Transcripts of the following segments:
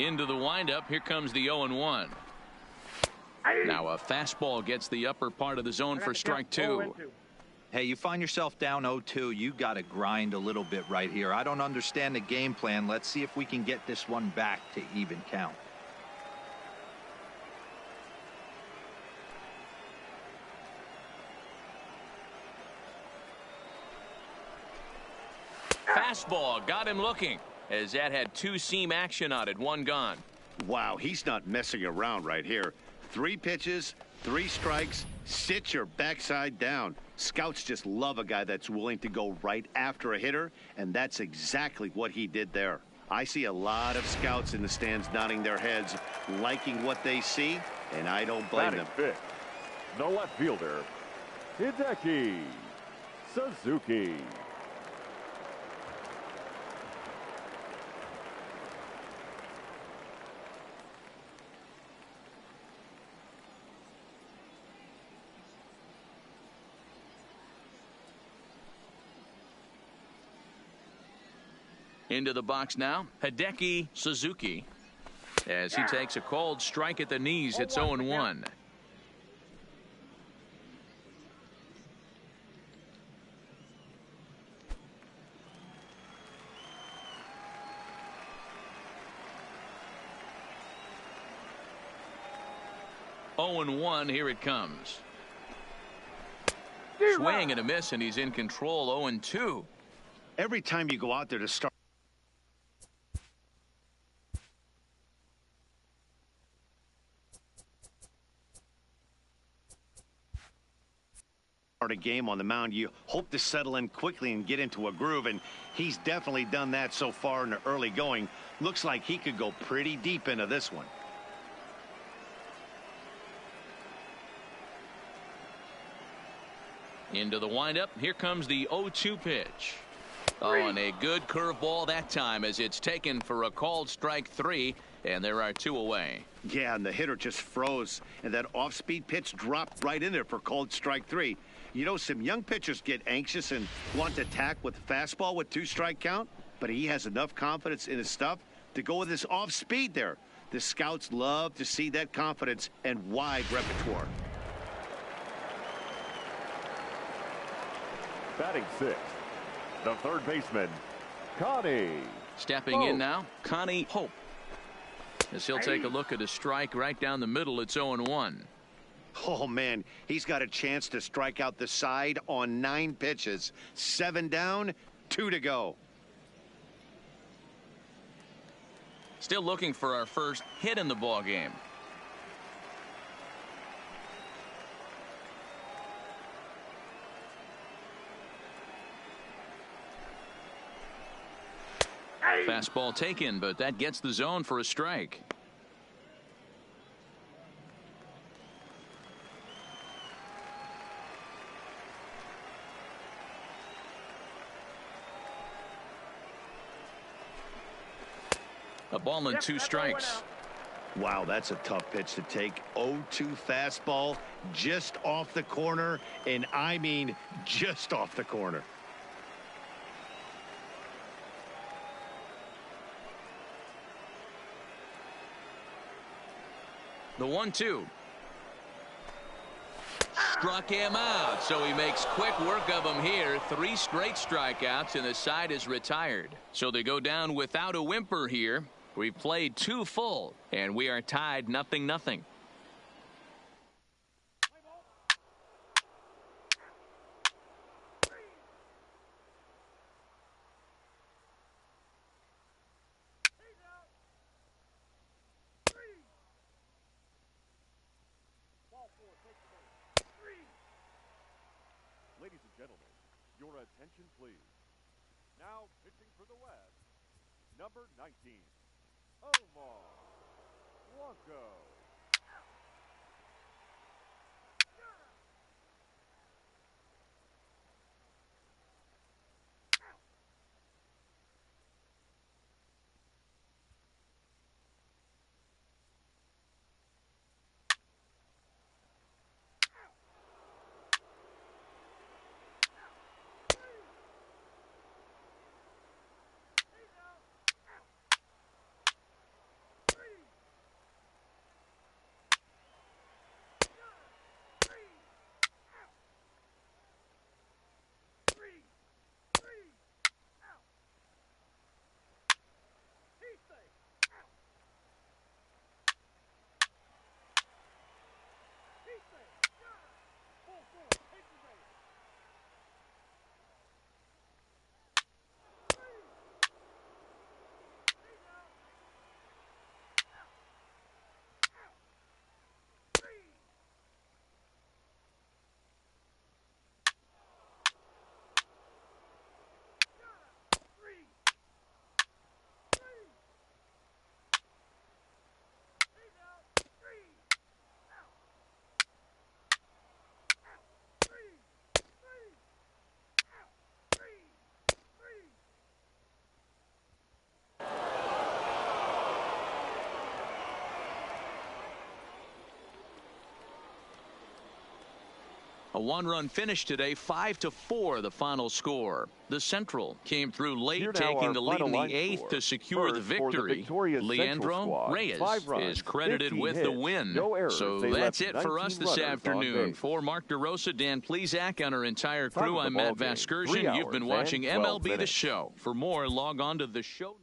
Into the windup. Here comes the 0-1. Now a fastball gets the upper part of the zone for strike two. Hey, you find yourself down 0-2. You got to grind a little bit right here. I don't understand the game plan. Let's see if we can get this one back to even count. Fastball got him looking, as that had two-seam action on it. One gone. Wow, he's not messing around right here. 3 pitches, 3 strikes. Sit your backside down. Scouts just love a guy that's willing to go right after a hitter, and that's exactly what he did there. I see a lot of scouts in the stands nodding their heads, liking what they see, and I don't blame them. Fifth, the left fielder, Suzuki. Into the box now, Hideki Suzuki. As he takes a cold strike at the knees, it's 0-1. Here it comes. Swing and a miss, and he's in control. 0-2. Every time you go out there to start a game on the mound, you hope to settle in quickly and get into a groove, and he's definitely done that so far in the early going. Looks like he could go pretty deep into this one. Into the windup. Here comes the 0-2 pitch. Oh, and a good curveball that time, as it's taken for a called strike 3, and there are 2 away. Yeah, and the hitter just froze, and that off-speed pitch dropped right in there for called strike 3. You know, some young pitchers get anxious and want to attack with fastball with 2-strike count, but he has enough confidence in his stuff to go with his off-speed there. The scouts love to see that confidence and wide repertoire. Batting 6th, the third baseman, Connie. Stepping in now, Connie Hope. As he'll take a look at a strike right down the middle, it's 0-1. Oh, man, he's got a chance to strike out the side on 9 pitches. 7 down, 2 to go. Still looking for our first hit in the ball game. Fastball taken, but that gets the zone for a strike. A ball and 2 strikes. Wow, that's a tough pitch to take. 0-2 fastball just off the corner, and I mean just off the corner. The 1-2. Struck him out, so he makes quick work of him here. 3 straight strikeouts, and the side is retired. So they go down without a whimper here. We've played 2 full, and we are tied 0-0. Ladies and gentlemen, your attention please. Now pitching for the West, number 19, Omar Blanco. A one-run finish today, 5-4 the final score. The Central came through late, taking the lead in the eighth to secure the victory. Leandro Reyes is credited with the win. So that's it for us this afternoon. For Mark DeRosa, Dan Plesac, and our entire crew, I'm Matt Vasgersian. You've been watching MLB The Show. For more, log on to theshownation.com.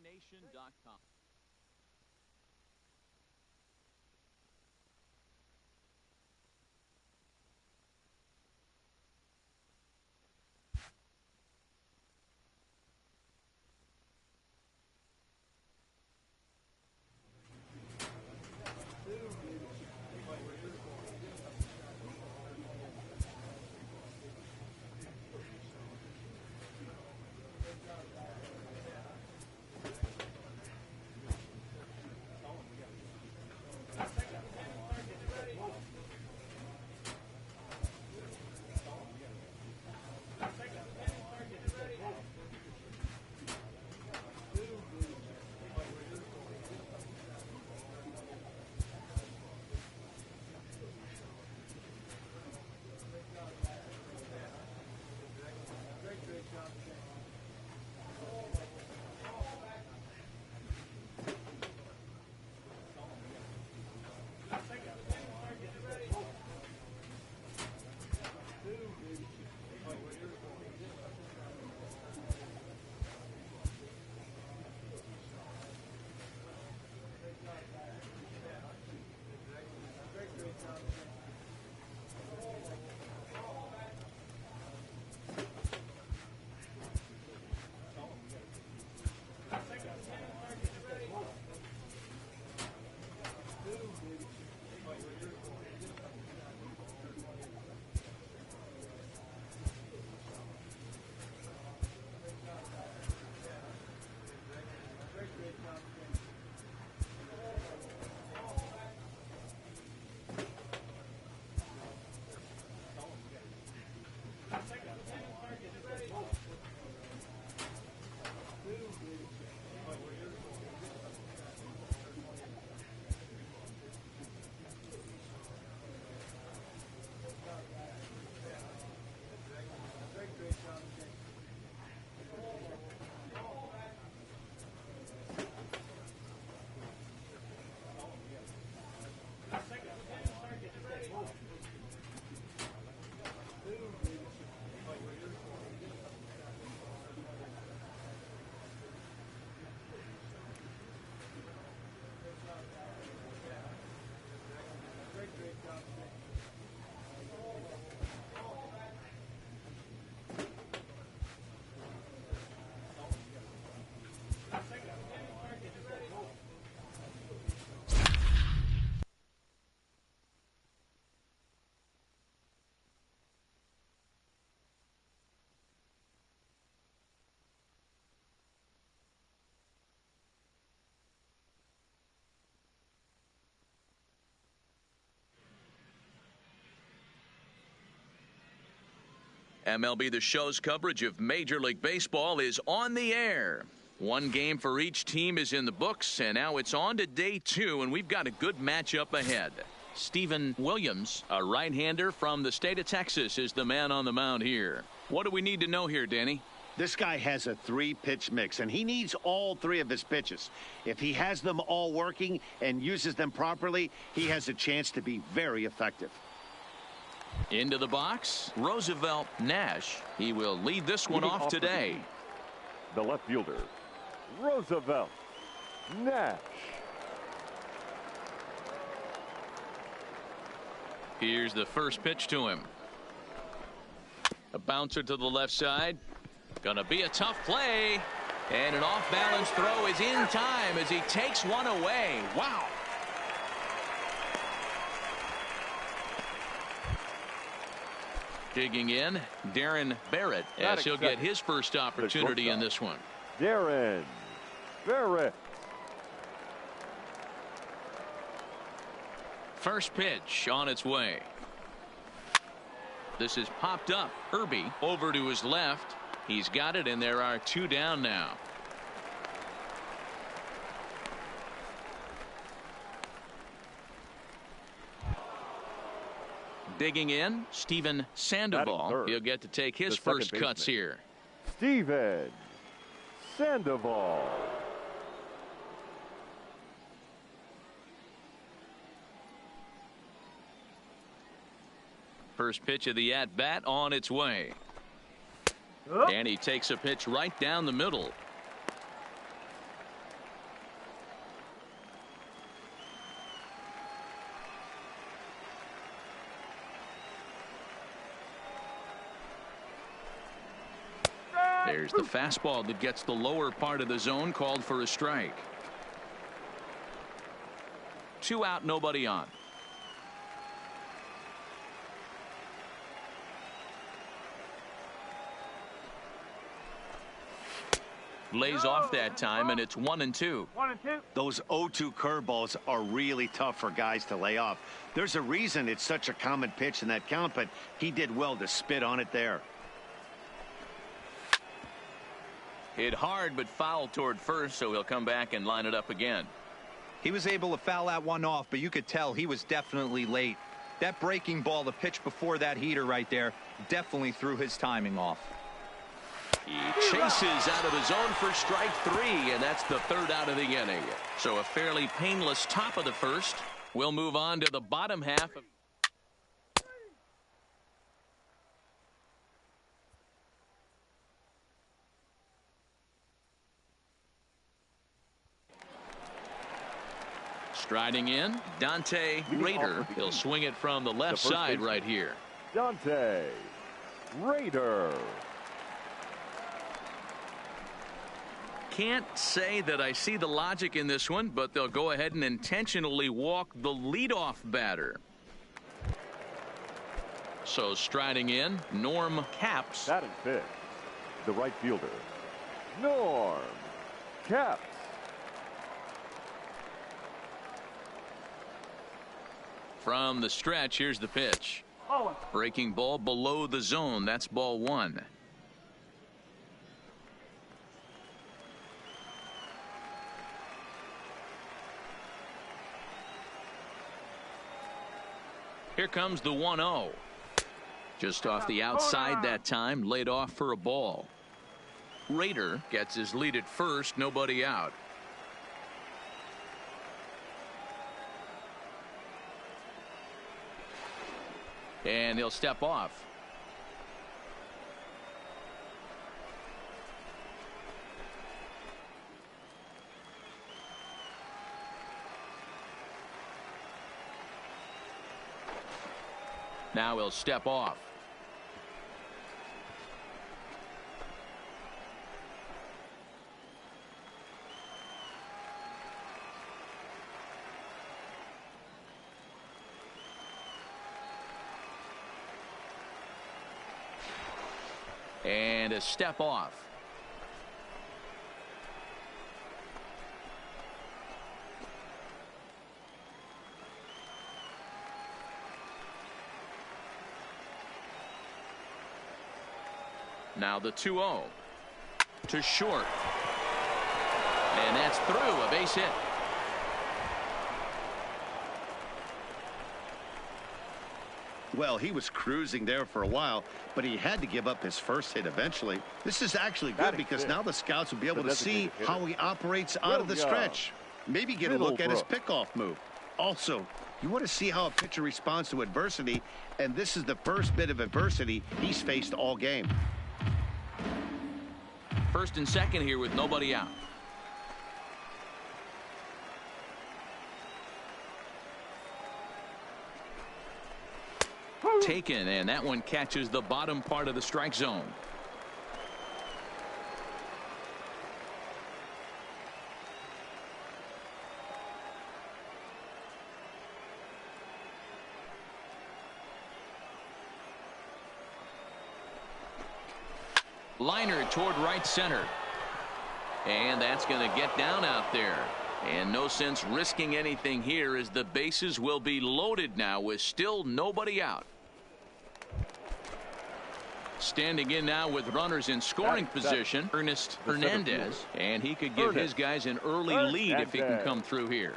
MLB The Show's coverage of Major League Baseball is on the air. One game for each team is in the books, and now it's on to day 2, and we've got a good matchup ahead. Steven Williams, a right-hander from the state of Texas, is the man on the mound here. What do we need to know here, Danny? This guy has a 3-pitch mix, and he needs all 3 of his pitches. If he has them all working and uses them properly, he has a chance to be very effective. Into the box, Roosevelt Nash. He will lead this one off today. The left fielder, Roosevelt Nash. Here's the first pitch to him. A bouncer to the left side. Gonna be a tough play. And an off-balance throw is in time as he takes one away. Wow. Digging in, Darren Barrett, as he'll get his first opportunity in this one. Darren Barrett. First pitch on its way. This is popped up. Irby over to his left. He's got it, and there are 2 down now. Digging in, Steven Sandoval. He'll get to take his first cuts here. Steven Sandoval. First pitch of the at-bat on its way. And he takes a pitch right down the middle. There's the fastball that gets the lower part of the zone, called for a strike. 2 out, nobody on. Lays off that time, and it's 1-2. Those 0-2 curveballs are really tough for guys to lay off. There's a reason it's such a common pitch in that count, but he did well to spit on it there. Hit hard, but foul toward first, so he'll come back and line it up again. He was able to foul that one off, but you could tell he was definitely late. That breaking ball, the pitch before that heater right there, definitely threw his timing off. He chases out of the zone for strike 3, and that's the 3rd out of the inning. So a fairly painless top of the first. We'll move on to the bottom half of striding in, Dante Rader. He'll swing it from the left side right here. Dante Rader. Can't say that I see the logic in this one, but they'll go ahead and intentionally walk the leadoff batter. So striding in, Norm Capps. Batting fifth, the right fielder, Norm Capps. From the stretch, here's the pitch. Breaking ball below the zone. That's ball 1. Here comes the 1-0. Just off the outside that time, laid off for a ball. Rader gets his lead at first, nobody out. And he'll step off. Now he'll step off. And a step off. Now the 2-0 to short. And that's through, a base hit. Well, he was cruising there for a while, but he had to give up his first hit eventually. This is actually good because now the scouts will be able to see how he operates out of the stretch. Maybe get a look at his pickoff move. Also, you want to see how a pitcher responds to adversity, and this is the first bit of adversity he's faced all game. First and second here with nobody out. Taken, and that one catches the bottom part of the strike zone. Liner toward right center. And that's going to get down out there. And no sense risking anything here as the bases will be loaded now with still nobody out. Standing in now with runners in scoring position, Ernest Hernandez. And he could give his guys an early lead if he can come through here.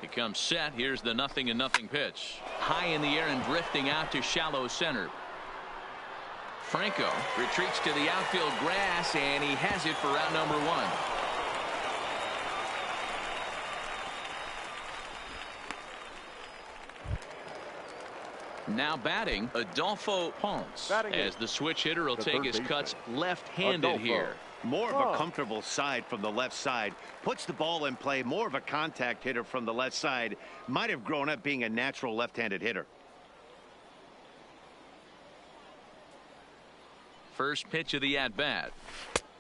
He comes set. Here's the 0-0 pitch. high in the air and drifting out to shallow center. Franco retreats to the outfield grass, and he has it for out number one. Now batting, Adolfo Ponce, as the switch hitter will take his cuts left-handed here. More of a comfortable side from the left side. Puts the ball in play. More of a contact hitter from the left side. Might have grown up being a natural left-handed hitter. First pitch of the at-bat.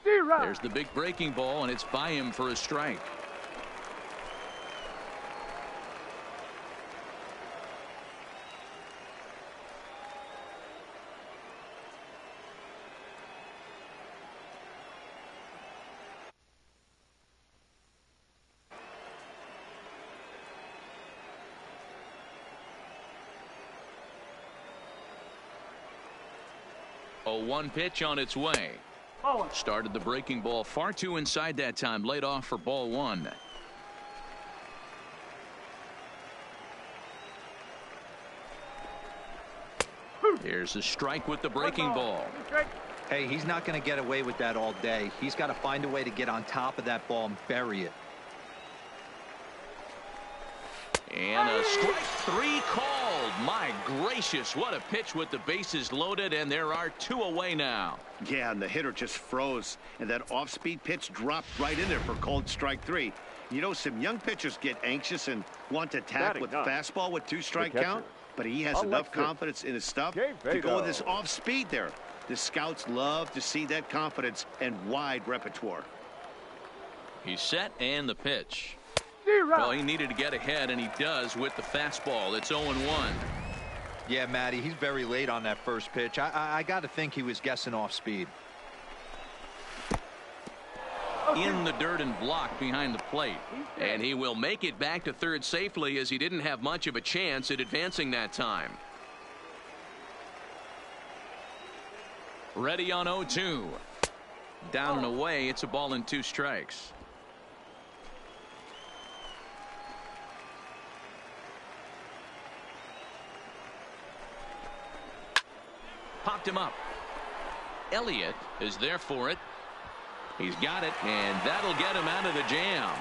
There's the big breaking ball, and it's by him for a strike. A 1 pitch on its way. Started the breaking ball far too inside that time. Laid off for ball 1. Here's a strike with the breaking ball. Hey, he's not going to get away with that all day. He's got to find a way to get on top of that ball and bury it. And a strike 3 called. My gracious, what a pitch with the bases loaded, and there are 2 away now. Yeah, and the hitter just froze, and that off-speed pitch dropped right in there for called strike 3. You know, some young pitchers get anxious and want to attack with fastball with 2-strike count, but he has enough confidence in his stuff to go with this off-speed there. The scouts love to see that confidence and wide repertoire. He's set, and the pitch. Well, he needed to get ahead, and he does with the fastball. It's 0-1. Yeah, Matty, he's very late on that first pitch. I got to think he was guessing off speed. In the dirt and blocked behind the plate. And he will make it back to third safely, as he didn't have much of a chance at advancing that time. Ready on 0-2. Down and away. It's a ball and 2 strikes. Popped him up. Elliott is there for it. He's got it, and that'll get him out of the jam.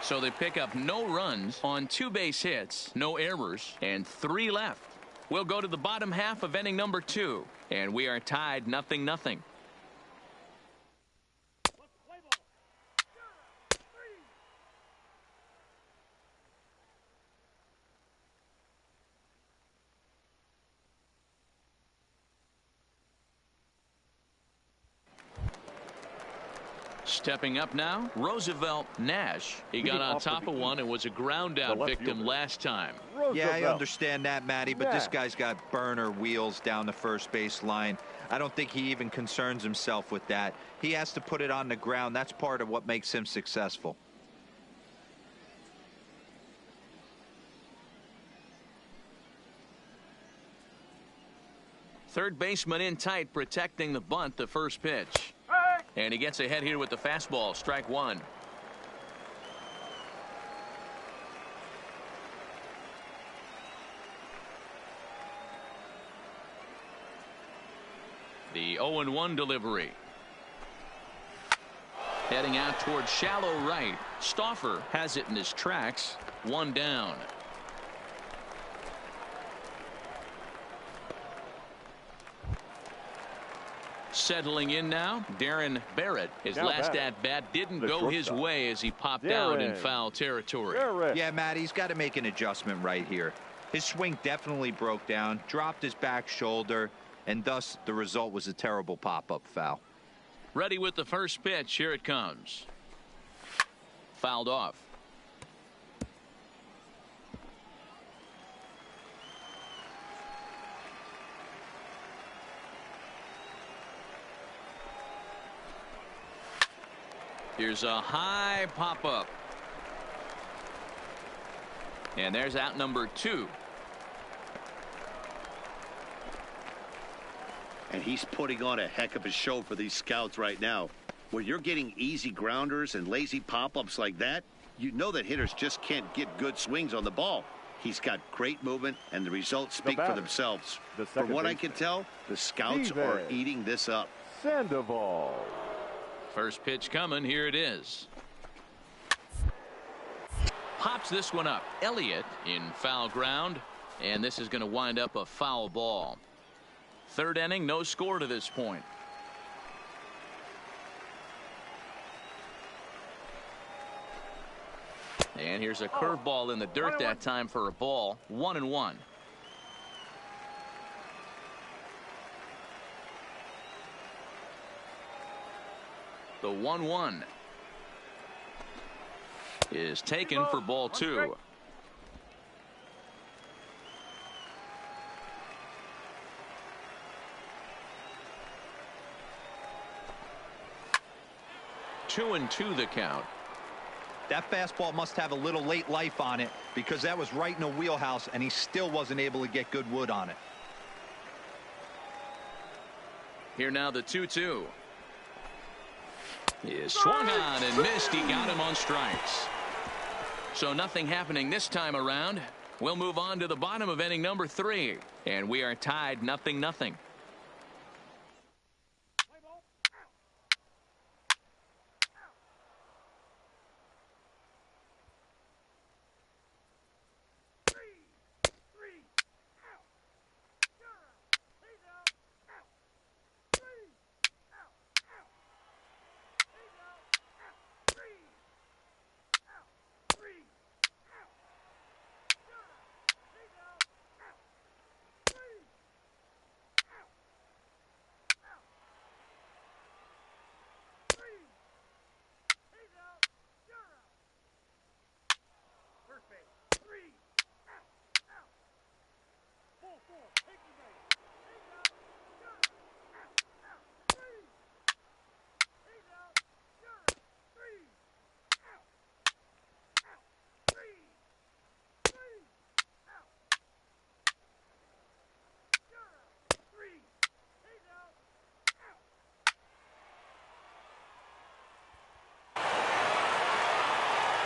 So they pick up no runs on 2 base hits, no errors, and 3 left. We'll go to the bottom half of inning number 2, and we are tied 0-0. Stepping up now, Roosevelt Nash. He got on top of one and was a ground out victim last time. Yeah, I understand that, Matty, but this guy's got burner wheels down the first base line. I don't think he even concerns himself with that. He has to put it on the ground. That's part of what makes him successful. Third baseman in tight, protecting the bunt, the first pitch. And he gets ahead here with the fastball. Strike 1. The 0-1 delivery. Heading out towards shallow right. Stauffer has it in his tracks. 1 down. Settling in now, Darren Barrett. His last at-bat didn't go his way as he popped out in foul territory. Yeah, Matt, he's got to make an adjustment right here. His swing definitely broke down, dropped his back shoulder, and thus the result was a terrible pop-up foul. Ready with the first pitch. Here it comes. Fouled off. Here's a high pop-up. And there's out number 2. And he's putting on a heck of a show for these scouts right now. When you're getting easy grounders and lazy pop-ups like that, you know that hitters just can't get good swings on the ball. He's got great movement, and the results speak for themselves. From what I can tell, the scouts are eating this up. Sandoval. First pitch coming. Here it is. Pops this one up. Elliott in foul ground, and this is going to wind up a foul ball. Third inning, no score to this point. And here's a curveball in the dirt that time for a ball. 1-1. The 1-1 is taken for ball 2. Two and two the count. That fastball must have a little late life on it, because that was right in the wheelhouse, and he still wasn't able to get good wood on it. Here now the 2-2. Is swung on and missed. He got him on strikes. So nothing happening this time around. We'll move on to the bottom of inning number 3, and we are tied 0-0.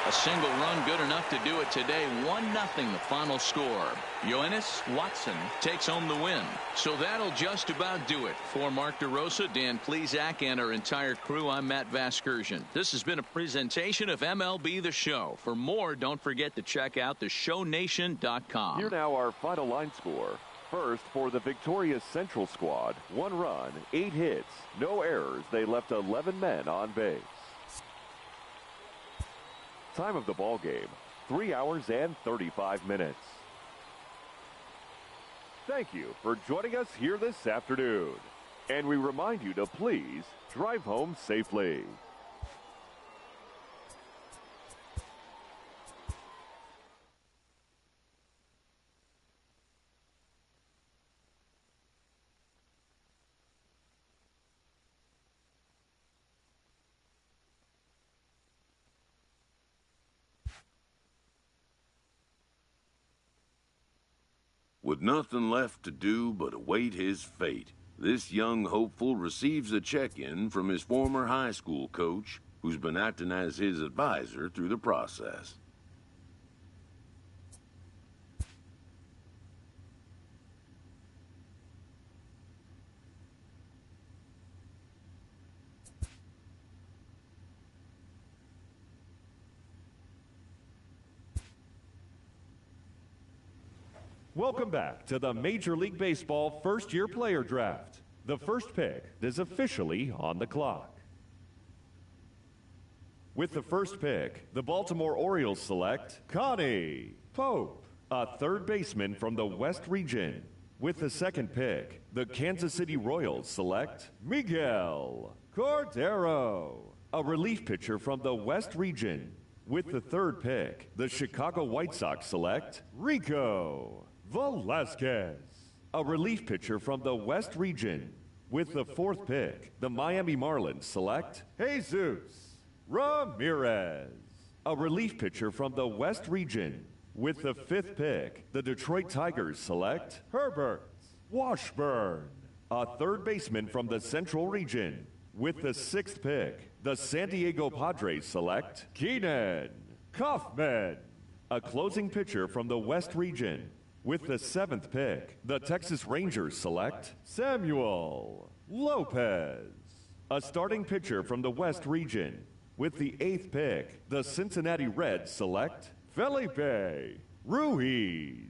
A single run good enough to do it today. 1-0 the final score. Yoenis Watson takes home the win. So that'll just about do it. For Mark DeRosa, Dan Plesac, and our entire crew, I'm Matt Vasgersian. This has been a presentation of MLB The Show. For more, don't forget to check out theshownation.com. Here now our final line score. First, for the victorious Central squad, 1 run, 8 hits, no errors. They left 11 men on base. Time of the ball game, 3 hours and 35 minutes. Thank you for joining us here this afternoon. And we remind you to please drive home safely. With nothing left to do but await his fate, this young hopeful receives a check-in from his former high school coach, who's been acting as his advisor through the process. Welcome back to the Major League Baseball first-year player draft. The first pick is officially on the clock. With the first pick, the Baltimore Orioles select Connie Pope, a third baseman from the West region. With the second pick, the Kansas City Royals select Miguel Cordero, a relief pitcher from the West region. With the third pick, the Chicago White Sox select Rico Velasquez, a relief pitcher from the West region. With the fourth pick, the Miami Marlins select Jesus Ramirez, a relief pitcher from the West region. With the fifth pick, the Detroit Tigers select Herbert Washburn, a third baseman from the Central region. With the sixth pick, the San Diego Padres select Keenan Kaufman, A closing pitcher from the West region. With the 7th pick, the Texas Rangers select Samuel Lopez. A starting pitcher from the West region. With the 8th pick, the Cincinnati Reds select Felipe Ruiz.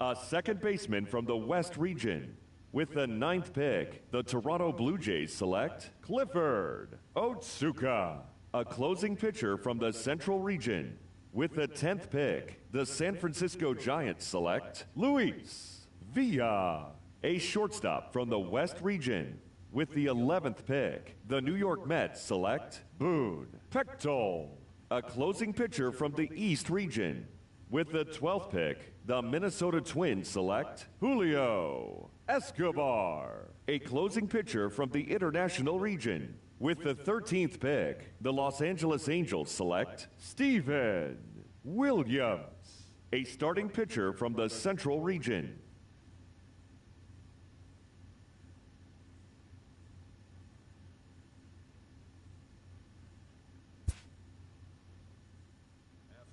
A second baseman from the West region. With the 9th pick, the Toronto Blue Jays select Clifford Otsuka. A closing pitcher from the Central region. With the 10th pick, the San Francisco Giants select Luis Villa. A shortstop from the West region. With the 11th pick, the New York Mets select Boone Pechtel. A closing pitcher from the East region. With the 12th pick, the Minnesota Twins select Julio Escobar. A closing pitcher from the International region. With the 13th pick, the Los Angeles Angels select Steven Williams. A starting pitcher from the Central region.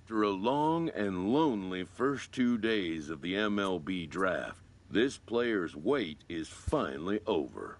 After a long and lonely first 2 days of the MLB draft, this player's wait is finally over.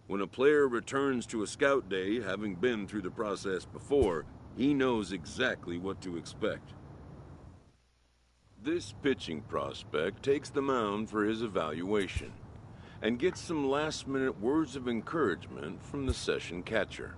When a player returns to a scout day, having been through the process before, he knows exactly what to expect. This pitching prospect takes the mound for his evaluation and gets some last-minute words of encouragement from the session catcher.